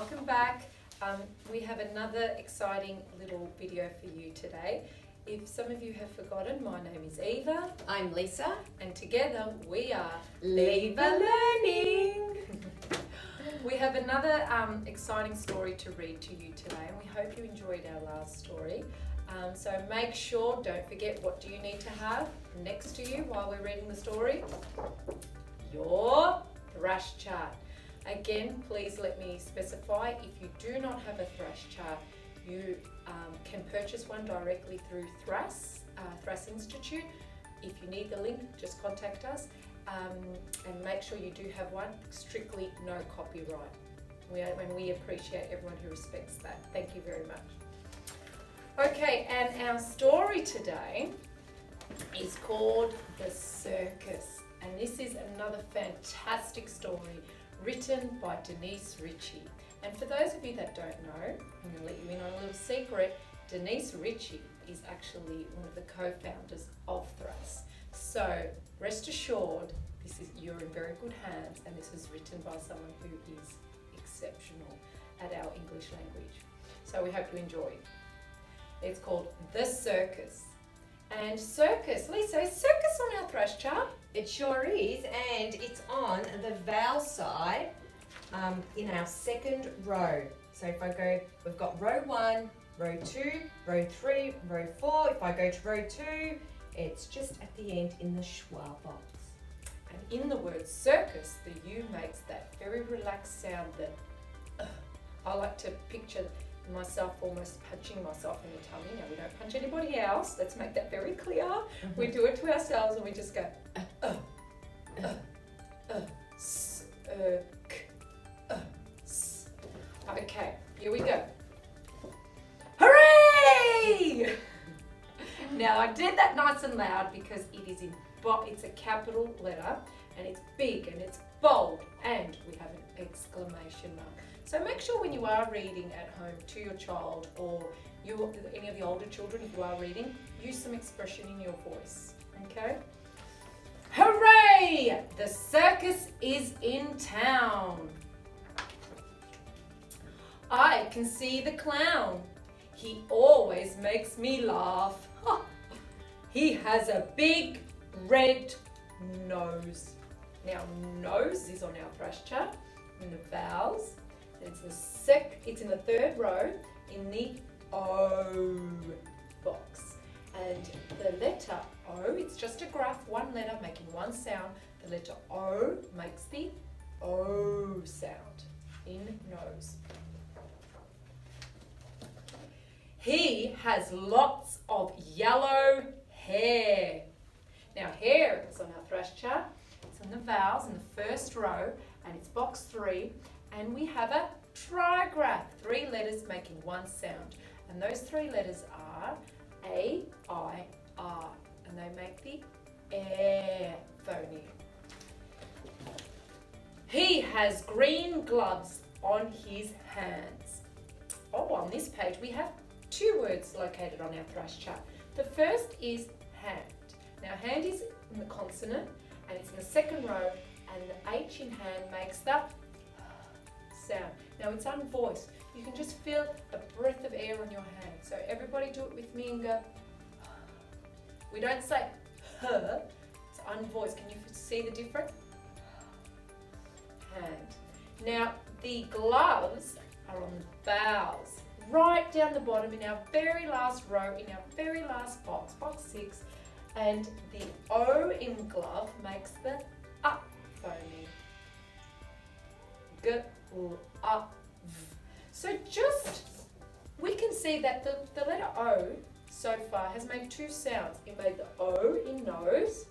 welcome back. We have another exciting little video for you today. If some of you have forgotten, my name is Eva. I'm Lisa. And together we are Leva Learning. We have another exciting story to read to you today, and we hope you enjoyed our last story. So make sure, don't forget, what do you need to have next to you while we're reading the story? Your thrash chart. Again, please let me specify, if you do not have a thrash chart, you can purchase one directly through Thrass, Thrass Institute. If you need the link, just contact us, and make sure you do have one. Strictly no copyright. We appreciate everyone who respects that. Thank you very much. Okay, and our story today is called The Circus, and this is another fantastic story written by Denise Ritchie. And for those of you that don't know, I'm going to let you in on a little secret. Denise Ritchie is actually one of the co-founders of Thrass. So rest assured, you're in very good hands, and this is written by someone who is exceptional at our English language. So we hope you enjoy. It's called The Circus. And Circus, Lisa, is Circus on our thrash chart? It sure is, and it's on the vowel side in our second row. So if I go, we've got row 1, row 2, row 3, row 4. If I go to row 2, it's just at the end in the schwa box. And in the word circus, the U makes that very relaxed sound that I like to picture myself almost punching myself in the tummy. Now, we don't punch anybody else. Let's make that very clear. Mm-hmm. We do it to ourselves, and we just go Okay, here we go. Hooray! Now, I did that nice and loud because it is it's a capital letter, and it's big, and it's bold, and we have an exclamation mark. So make sure when you are reading at home to your child, or any of the older children, if you are reading, use some expression in your voice, okay? Hooray! The circus is in town. I can see the clown. He always makes me laugh. He has a big red nose. Now, nose is on our thrash chart in the vowels. It's in the third row in the O box. And the letter O, it's just a graph, one letter making one sound. The letter O makes the O sound in nose. He has lots of yellow hair. Now, hair is on our thrash chart. It's on the vowels in the first row, and it's box 3. And we have a trigraph, 3 letters making one sound. And those 3 letters are A, I, R. And they make the air phoneme. He has green gloves on his hands. Oh, on this page we have 2 words located on our thrash chart. The first is hand. Now, hand is in the consonant, and it's in the second row, and the H in hand makes the sound. Now, it's unvoiced. You can just feel a breath of air on your hand. So everybody do it with me and go. We don't say her, it's unvoiced. Can you see the difference? Hand. Now, the gloves are on the vowels, right down the bottom in our very last row, in our very last box, box 6, and the O in glove makes the up phoneme. G, L, A, V. So we can see that the letter O so far has made 2 sounds. It made the O in nose,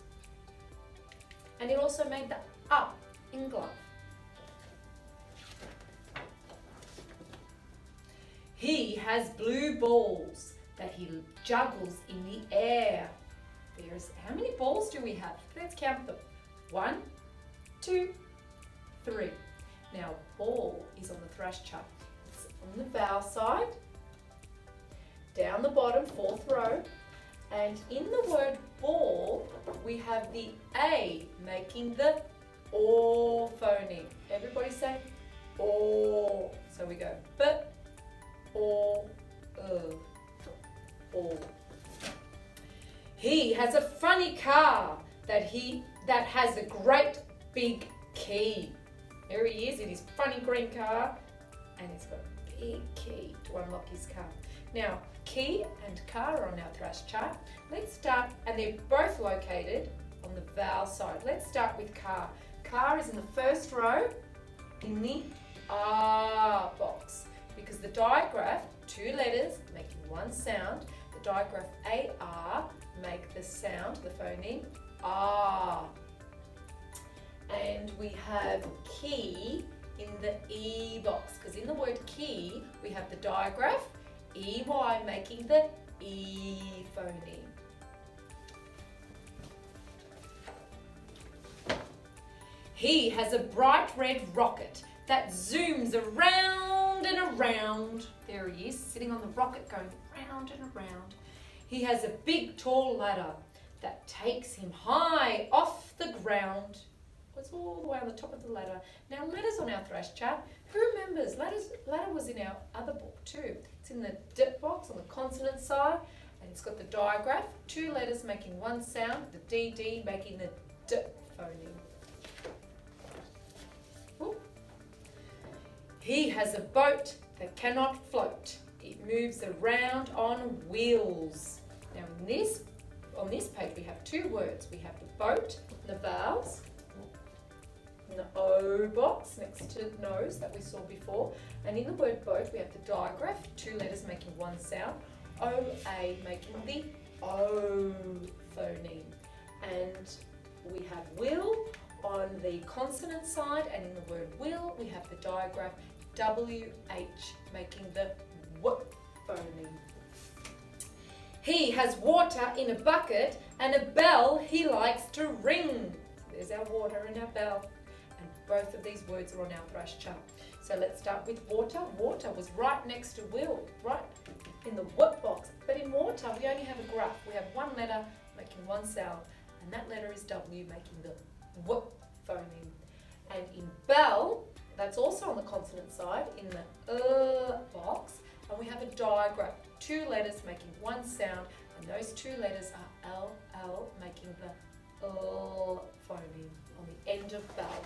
and it also made the up in glove. He has blue balls that he juggles in the air. How many balls do we have? Let's count them. 1, 2, 3. Now, ball is on the thrash chart. It's on the vowel side, down the bottom, 4th row, and in the word ball, we have the A making the O phoneme. Everybody say O. So So we go B, or, or. He has a funny car that has a great big key. There he is in his funny green car, and he's got a big key to unlock his car. Now, key and car are on our Thrass chart. Let's start, and they're both located on the vowel side. Let's start with car. Car is in the first row in the R box, because the digraph, two letters making one sound, the digraph AR make the sound, the phoneme R. And we have key in the E box, because in the word key we have the digraph EY making the E phoneme. He has a bright red rocket that zooms around and around. There he is, sitting on the rocket going round and around. He has a big tall ladder that takes him high off the ground. It's all the way on the top of the ladder. Now, letters on our Thrass chart. Who remembers? Ladder was in our other book too. It's in the D box on the consonant side, and it's got the digraph, two letters making one sound, the DD making the D phoneme. Ooh. He has a boat that cannot float. It moves around on wheels. Now, on this page, we have two words. We have the boat, the vowels, in the O box next to nose that we saw before. And in the word boat, we have the digraph, two letters making one sound, OA making the O phoneme. And we have will on the consonant side, and in the word will, we have the digraph WH making the W phoneme. He has water in a bucket and a bell he likes to ring. There's our water and our bell. And both of these words are on our Thrass chart. So let's start with water. Water was right next to will, right in the W box. But in water, we only have a graph. We have one letter making one sound, and that letter is W making the W phoneme. And in bell, that's also on the consonant side in the box, and we have a digraph, two letters making one sound, and those two letters are LL making the L phoneme on the end of bell.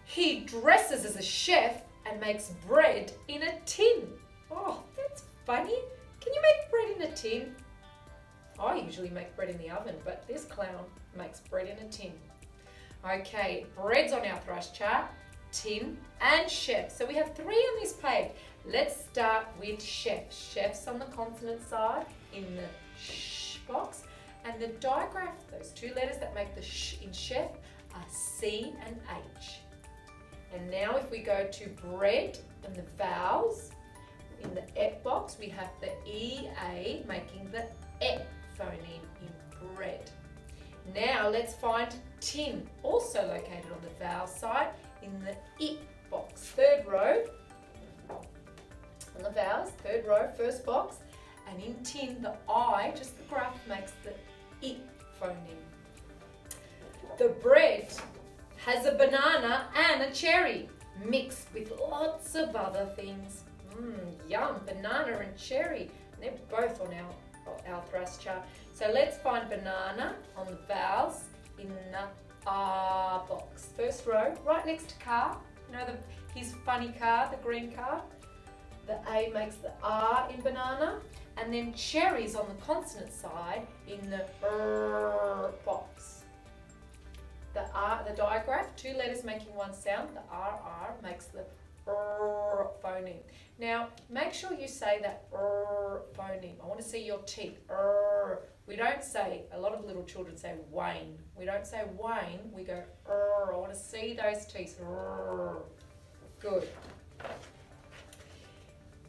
He dresses as a chef and makes bread in a tin. Oh, that's funny. Can you make bread in a tin? I usually make bread in the oven, but this clown makes bread in a tin. Okay, bread's on our Thrass chart, tin and chef. So we have three on this page. Let's start with chef. Chef's on the consonant side in the sh box. And the digraph, those two letters that make the sh in chef, are C and H. And now if we go to bread and the vowels, in the et box, we have the EA making the et phoneme in bread. Now let's find tin, also located on the vowel side in the I box. Third row, on the vowels, third row, first box. And in tin, the I, just the graph, makes the I phoneme. The bread has a banana and a cherry, mixed with lots of other things. Yum, banana and cherry. And they're both on our Thrass chart. So let's find banana on the vowels in the R box. First row, right next to car. You know his funny car, the green car. The A makes the R in banana. And then cherries on the consonant side in the R box. The R, the digraph, two letters making one sound. The RR makes the R phoneme. Now, make sure you say that R phoneme. I want to see your teeth. R. We don't say, a lot of little children say Wayne. We don't say Wayne, we go R. I want to see those teeth. R. Good.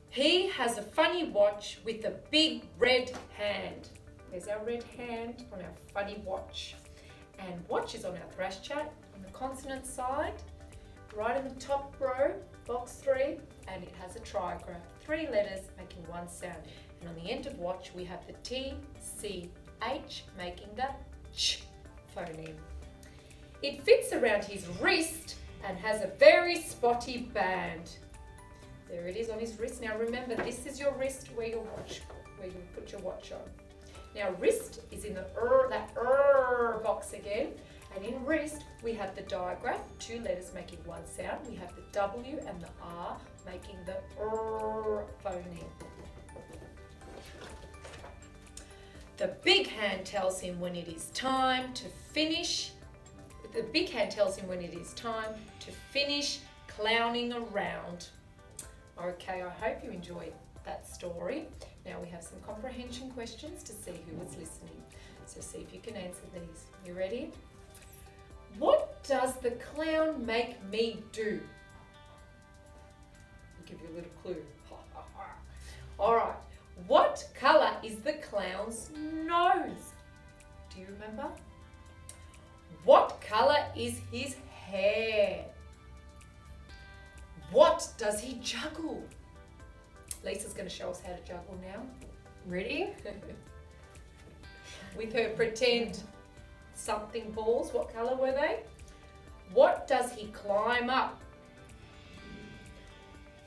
He has a funny watch with a big red hand. There's our red hand on our funny watch. And watch is on our Thrass chart on the consonant side, right in the top row, box 3, and it has a trigraph, 3 letters making one sound. And on the end of watch, we have the T, C, H making the ch phoneme. It fits around his wrist and has a very spotty band. There it is on his wrist. Now remember, this is your wrist where you put your watch on. Now wrist is in that box again, and in wrist we have the digraph, 2 letters making one sound. We have the W and the R making the phoneme. The big hand tells him when it is time to finish. The big hand tells him when it is time to finish clowning around. Okay, I hope you enjoyed that story. Now we have some comprehension questions to see who was listening. So see if you can answer these. You ready? What does the clown make me do? I'll give you a little clue. All right. What colour is the clown's nose? Do you remember? What colour is his hair? What does he juggle? Lisa's going to show us how to juggle now. Ready? With her pretend something balls. What colour were they? What does he climb up?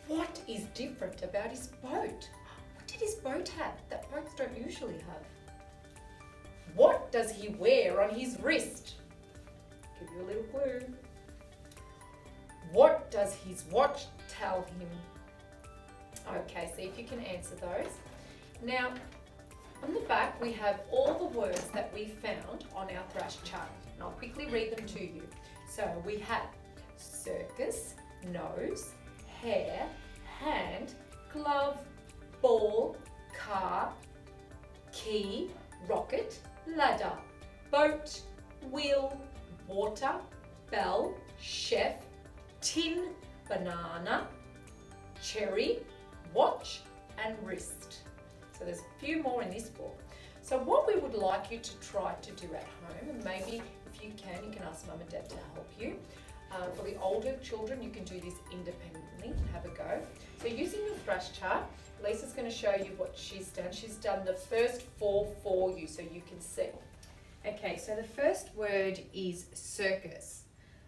What is different about his boat? What did his boat have that boats don't usually have? What does he wear on his wrist? Give you a little clue. What does his watch tell him? Okay, see if you can answer those. Now, on the back we have all the words that we found on our Thrash chart. And I'll quickly read them to you. So we have circus, nose, hair, hand, glove, ball, car, key, rocket, ladder, boat, wheel, water, bell, chef, tin, banana, cherry, watch and wrist. So there's a few more in this book. So what we would like you to try to do at home, and maybe if you can ask Mum and Dad to help you. For the older children, you can do this independently and have a go. So using your Thrash chart, Lisa's going to show you what she's done. She's done the first 4 for you so you can see. Okay, so the first word is circus.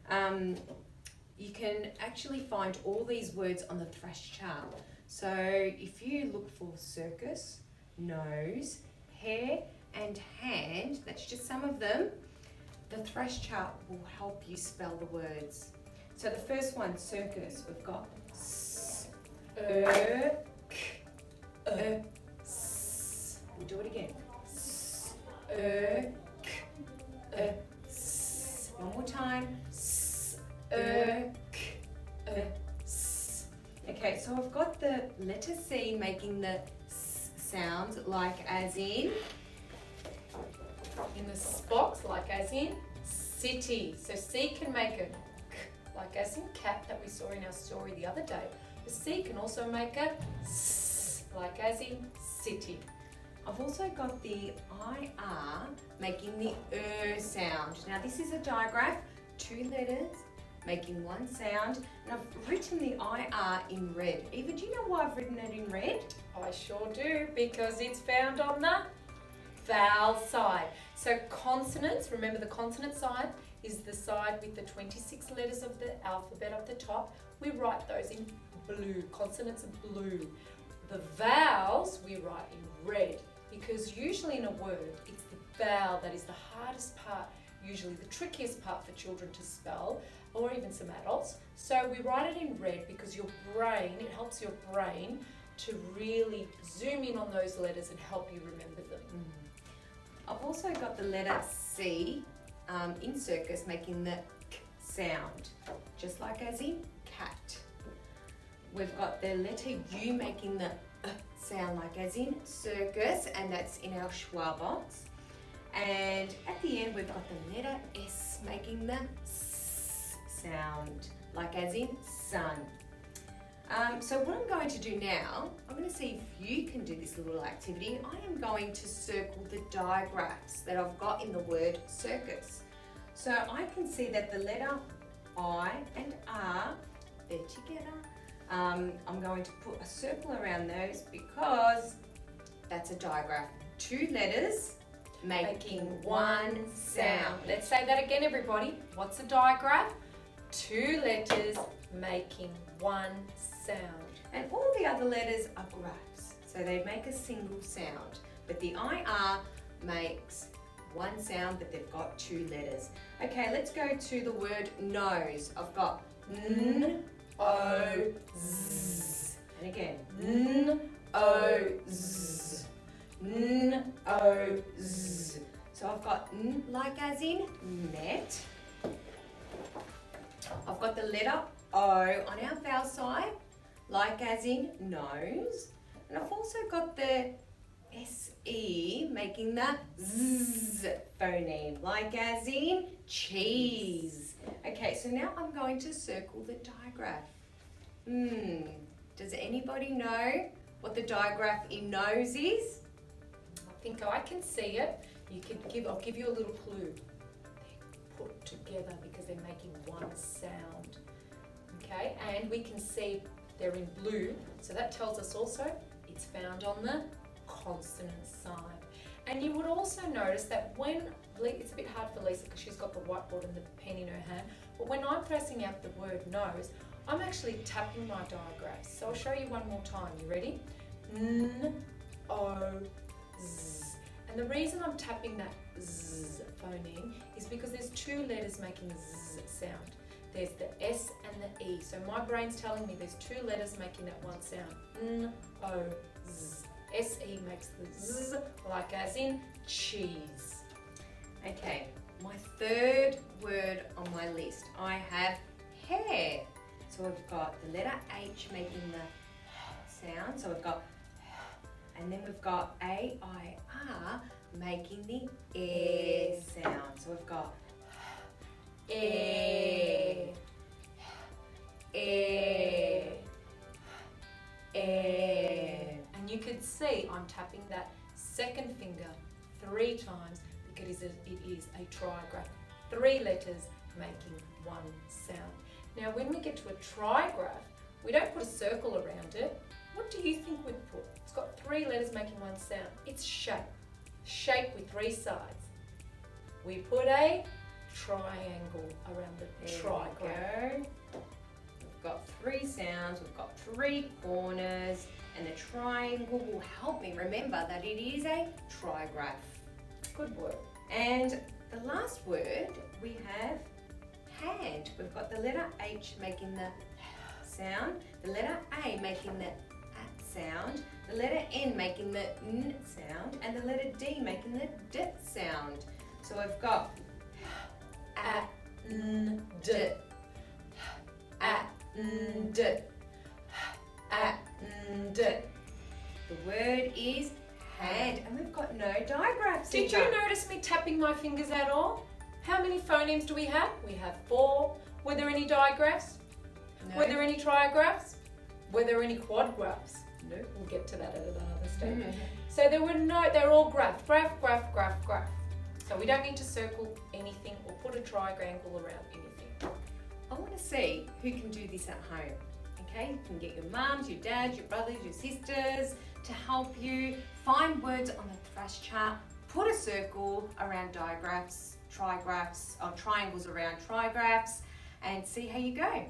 You can actually find all these words on the Thrash chart. So if you look for circus, nose, hair and hand, that's just some of them, the Thrash chart will help you spell the words. So the first one, circus, we've got s, k, s. We'll do it again. S, k, s. One more time. S, k, s. Okay, so I've got the letter C making the s sound, like as in this box, like as in city. So C can make a k, like as in cat that we saw in our story the other day. The C can also make a s, like as in city. I've also got the IR making the sound. Now this is a digraph, 2 letters making one sound, and I've written the IR in red. Eva, do you know why I've written it in red? I sure do, because it's found on the vowel side. So consonants, remember the consonant side is the side with the 26 letters of the alphabet up the top. We write those in blue. Consonants are blue. The vowels we write in red, because usually in a word it's the vowel that is the hardest part, usually the trickiest part for children to spell, or even some adults. So we write it in red because your brain, it helps your brain to really zoom in on those letters and help you remember them. I've also got the letter C in circus making the k sound, just like as in cat. We've got the letter U making the sound, like as in circus, and that's in our schwa box. And at the end we've got the letter S making the S sound, like as in sun. So what I'm going to do now, I'm going to see if you can do this little activity. I am going to circle the digraphs that I've got in the word circus. So I can see that the letter I and R, they're together. I'm going to put a circle around those because that's a digraph. 2 letters making one sound. Let's say that again, everybody. What's a digraph? 2 letters making one sound. And all the other letters are graphs, so they make a single sound. But the IR makes one sound, but they've got 2 letters. Okay, let's go to the word nose. I've got N, O, Z. And again, N, O, Z. N, O, Z. So I've got N like as in net. I've got the letter O on our vowel side, like as in nose. And I've also got the SE making the Z phoneme, like as in cheese. Okay, so now I'm going to circle the digraph. Does anybody know what the digraph in nose is? I think I can see it. I'll give you a little clue. They're put together because they're making one sound. Okay, and we can see they're in blue, so that tells us also it's found on the consonant side. And you would also notice that when, it's a bit hard for Lisa because she's got the whiteboard and the pen in her hand, but when I'm pressing out the word nose, I'm actually tapping my digraphs. So I'll show you one more time. You ready? N, O, Z. And the reason I'm tapping that Z phoneme is because there's 2 letters making the Z sound. There's the S and the E. So my brain's telling me there's 2 letters making that one sound. N, O, Z. S-E makes the Z, like as in cheese. Okay, my third word on my list, I have hair. So we've got the letter H making the sound. So we've got, and then we've got A-I-R making the air sound. So we've got air, air, air. And you can see I'm tapping that second finger 3 times because it is a trigraph. 3 letters making one sound. Now when we get to a trigraph, we don't put a circle around it. What do you think we'd put? It's got 3 letters making one sound. It's shape. Shape with 3 sides. We put a triangle around the trigraph. We've got 3 sounds, we've got 3 corners, and the triangle will help me remember that it is a trigraph. Good word. And the last word we have hand. We've got the letter H making the sound, the letter A making the sound, the letter N making the N sound, and the letter D making the D sound. So we've got A, N, D, A, N, D, A, N, D. The word is hand, and we've got no digraphs. Did you notice me tapping my fingers at all? How many phonemes do we have? We have 4. Were there any digraphs? No. Were there any trigraphs? Were there any quadgraphs? No. We'll get to that at another stage. So there were no, they're all graph, graph, graph, graph, graph. So we don't need to circle anything or put a triangle around anything. I want to see who can do this at home. Okay, you can get your mums, your dads, your brothers, your sisters to help you find words on the Thrass chart, put a circle around digraphs, trigraphs, or triangles around trigraphs, and see how you go.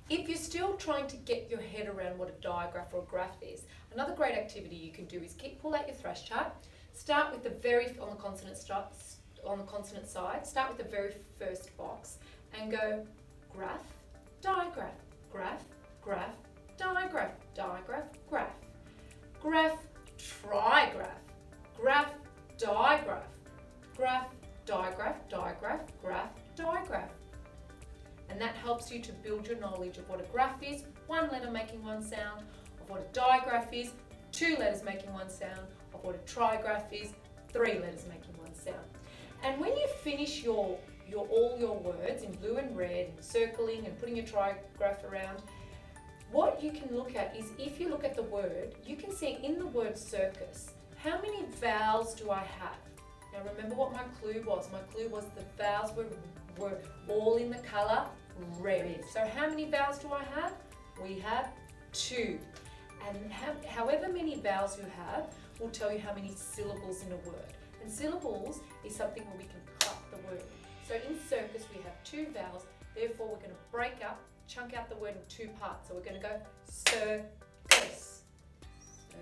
If you're still trying to get your head around what a digraph or a graph is, another great activity you can do is pull out your Thrass chart, start with on the consonant side, start with the very first box and go graph, digraph, graph, graph, digraph, digraph, graph, graph, trigraph, graph, digraph, graph, digraph, digraph, graph, digraph. And that helps you to build your knowledge of what a graph is, 1 letter making one sound, of what a digraph is, 2 letters making one sound, of what a trigraph is, 3 letters making one sound. And when you finish all your words in blue and red, and circling and putting your trigraph around, what you can look at is, if you look at the word, you can see in the word circus, how many vowels do I have? Now remember what my clue was. My clue was the vowels were all in the colour red. So how many vowels do I have? We have 2. And however many vowels you have will tell you how many syllables in a word. And syllables is something where we can cut the word. So in circus we have 2 vowels Therefore, we're going to break up, chunk out the word in two parts. So we're going to go circus.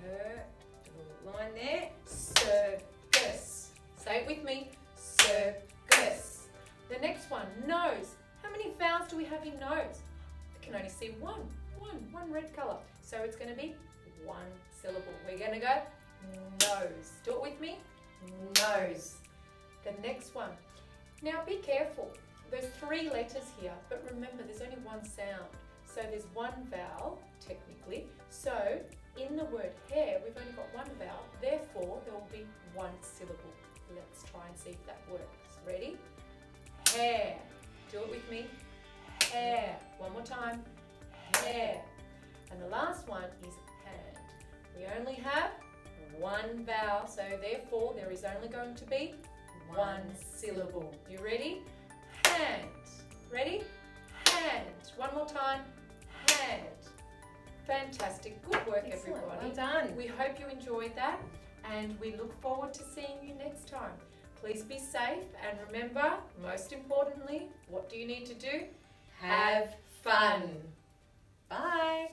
Little line there. Circus. Say it with me. Circus. The next one, nose. How many vowels do we have in nose? I can only see one red colour. So it's going to be one syllable. We're going to go nose. Do it with me. Nose. The next one. Now be careful. There's 3 letters here, but remember there's only one sound. So there's one vowel, technically. So in the word hair, we've only got one vowel. Therefore, there will be one syllable. Let's try and see if that works. Ready? Hair. Do it with me. Hair. One more time. Hair. And the last one is hand. We only have one vowel, so therefore there is only going to be one syllable. You ready? Hand. Ready? Hand. One more time. Hand. Fantastic. Good work, Excellent. everybody. Well done. We hope you enjoyed that, and we look forward to seeing you next time. Please be safe, and remember, most importantly, what do you need to do? Have fun. Bye.